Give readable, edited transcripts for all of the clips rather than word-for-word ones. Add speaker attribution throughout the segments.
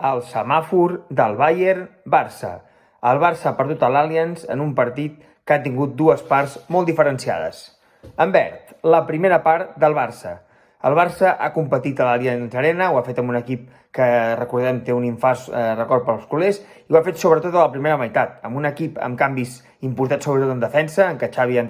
Speaker 1: El semàfor del Bayern-Barça. El Barça ha perdut a l'Allianz en un partit que ha tingut dues parts molt diferenciades. En verd, la primera part del Barça. El Barça ha competit a l'Allianz Arena, ho ha fet amb un equip que, recordem, té un infàs record pels culers, i ho ha fet sobretot a la primera meitat, amb un equip amb canvis importats sobretot en defensa, en què Xavi ha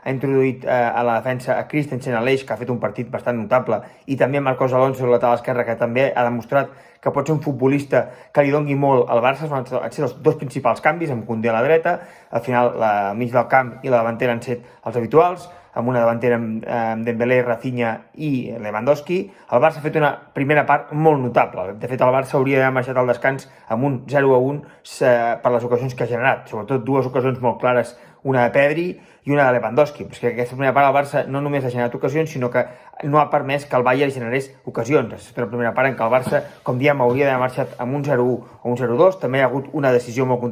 Speaker 1: introduït a la defensa a Christensen a l'eix, que ha fet un partit bastant notable, i també a Marcos Alonso, el lateral esquerre, que també ha demostrat que pot ser un futbolista que li doni molt al Barça. Han set els dos principals canvis, amb Koundé a la dreta, al final al mig del camp i la davantera han set els habituals, amb una davantera amb Dembélé, Rafinha i Lewandowski. El Barça ha fet una primera part molt notable. De fet, el Barça hauria d'haver marxat al descans amb un 0-1 per les ocasions que ha generat, sobretot dues ocasions molt clares, una de Pedri i una de Lewandowski. Però és que aquesta primera part el Barça no només ha generat ocasions, sinó que no ha permès que el Bayern generés ocasions. Ha estat una primera part en què el Barça, com diem, hauria d'haver marxat amb un 0-1 o un 0-2. També hi ha hagut una decisió molt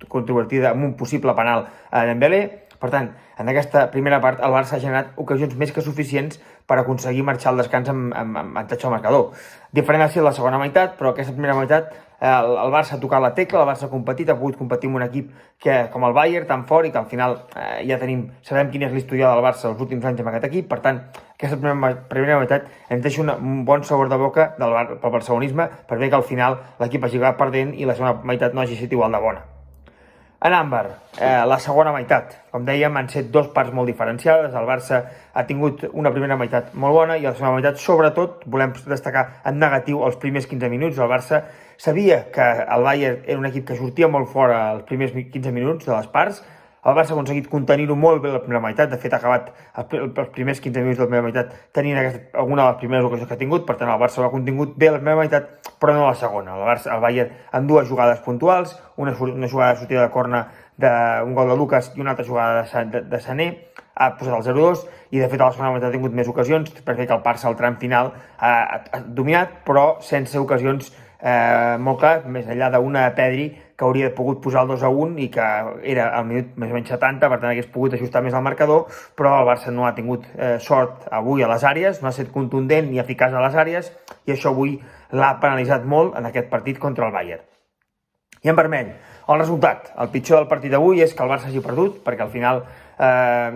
Speaker 1: controvertida amb un possible penal a Dembélé. Per tant, en aquesta primera part el Barça ha generat ocasions més que suficients per aconseguir marxar al descans amb avantatge al marcador. Diferent ha sigut la segona meitat, però aquesta primera meitat el Barça ha tocat la tecla, el Barça ha competit, ha pogut competir amb un equip com el Bayern, tan fort, i que al final sabem quin és l'historial del Barça els últims anys amb aquest equip. Per tant, aquesta primera meitat ens deixa un bon sabor de boca pel barcelonisme, per bé que al final l'equip hagi acabat perdent i la segona meitat no hagi estat igual de bona. En àmbar, la segona meitat. Com dèiem, han set dos parts molt diferenciades. El Barça ha tingut una primera meitat molt bona i la segona meitat, sobretot, volem destacar en negatiu els primers 15 minuts. El Barça sabia que el Bayern era un equip que sortia molt fora els primers 15 minuts de les parts. El Barça ha aconseguit contenir-ho molt bé la primera meitat. De fet, ha acabat els primers 15 minuts de la primera meitat tenint alguna de les primeres ocasions que ha tingut. Per tant, el Barça ho ha contingut bé la primera meitat, però no la segona. El Bayern en dues jugades puntuals, una jugada de sortida de corna d'un gol de Lucas i una altra jugada de Sané, ha posat el 0-2, i de fet a la segona meitat ha tingut més ocasions, perquè el Barça al tram final ha dominat, però sense ocasions molt clar, més enllà d'una de Pedri, que hauria pogut posar el 2-1 i que era al minut més o menys 70, per tant hagués pogut ajustar més el marcador, però el Barça no ha tingut sort avui a les àrees, no ha estat contundent ni eficaç a les àrees, i això avui l'ha penalitzat molt en aquest partit contra el Bayern. I en vermell, el resultat. El pitjor del partit d'avui és que el Barça hagi perdut, perquè al final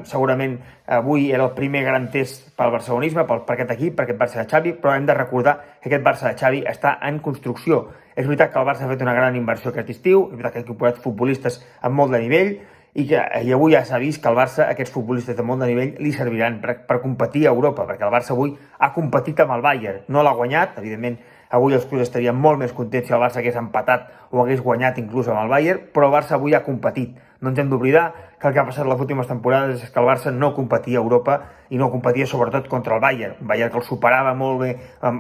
Speaker 1: segurament avui era el primer gran test pel barcelonisme, per aquest equip, per aquest Barça de Xavi, però hem de recordar que aquest Barça de Xavi està en construcció. És veritat que el Barça ha fet una gran inversió aquest estiu, és veritat que ha incorporat futbolistes amb molt de nivell, i avui ja s'ha vist que al Barça aquests futbolistes de molt de nivell li serviran per competir a Europa, perquè el Barça avui ha competit amb el Bayern, no l'ha guanyat, evidentment avui els clubs estarien molt més contents si el Barça hagués empatat o hagués guanyat inclús amb el Bayern, però el Barça avui ha competit. No ens hem d'oblidar que el que ha passat les últimes temporades és que el Barça no competia a Europa i no competia sobretot contra el Bayern, un Bayern que el superava molt bé,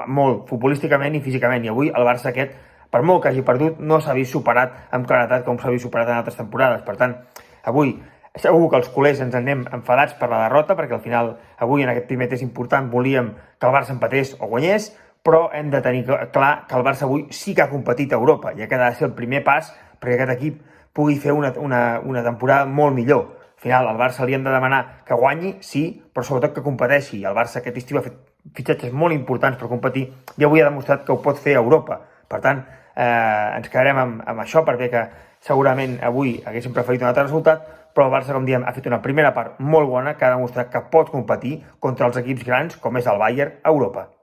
Speaker 1: molt futbolísticament i físicament, i avui el Barça aquest, per molt que hagi perdut, no s'ha vist superat amb claretat com s'ha vist superat en altres temporades. Per tant, avui segur que els culers ens anem enfadats per la derrota, perquè al final avui en aquest primer test important volíem que el Barça empatés o guanyés, però hem de tenir clar que el Barça avui sí que ha competit a Europa, i que ha de ser el primer pas perquè aquest equip pugui fer una temporada molt millor. Al final, al Barça li hem de demanar que guanyi, sí, però sobretot que competeixi. El Barça aquest estiu ha fet fitxatges molt importants per competir i avui ha demostrat que ho pot fer a Europa. Per tant, ens quedarem amb això, perquè que segurament avui haguéssim preferit un altre resultat, però el Barça, com diem, ha fet una primera part molt bona que ha demostrat que pot competir contra els equips grans com és el Bayern a Europa.